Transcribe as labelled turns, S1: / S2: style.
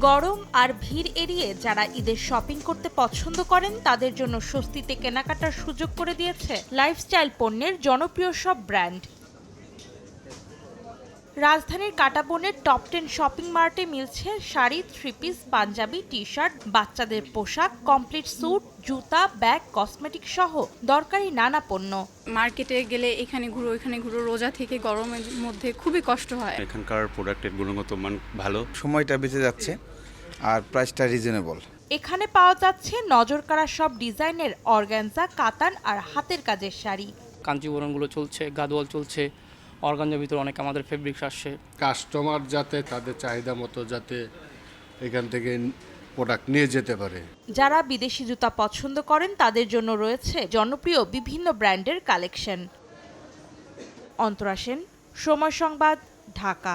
S1: গরম আর ভিড় এড়িয়ে যারা ঈদের শপিং করতে পছন্দ করেন তাদের জন্য স্বস্তিতে কেনাকাটার সুযোগ করে দিয়েছে লাইফস্টাইল পণ্যের জনপ্রিয় সব ব্র্যান্ড। রাজধানীর কাঁটাবনের টপ 10 শপিং মার্টে মিলছে sari, three piece, panjabi, T shirt, বাচ্চাদের পোশাক, কমপ্লিট স্যুট, জুতা, ব্যাগ, কসমেটিক সহ দরকারি নানা পণ্য।
S2: মার্কেটে গেলে এখানে ঘুরো ওইখানে ঘুরো, রোজা থেকে গরমের মধ্যে খুবই কষ্ট হয়।
S3: এখানকার প্রোডাক্টের গুণগত মান ভালো,
S4: সময়টা বেঁচে যাচ্ছে আর প্রাইসটা রিজনেবল।
S1: এখানে পাওয়া যাচ্ছে নজরকাড়া সব ডিজাইনের অর্গানজা, কাতান আর হাতের কাজের শাড়ি।
S5: কাঞ্জিবরমগুলো চলছে, গাদোয়াল চলছে, অর্গানজার ভিতরে অনেক আমাদের ফেব্রিক্স আসছে।
S6: কাস্টমার যাতে তাদের চাহিদা মতো যাতে এখান থেকে প্রোডাক্ট নিয়ে যেতে পারে।
S1: যারা বিদেশি জুতা পছন্দ করেন তাদের জন্য রয়েছে জনপ্রিয় বিভিন্ন ব্র্যান্ডের কালেকশন। অন্তরা সেন, সময় সংবাদ, ঢাকা।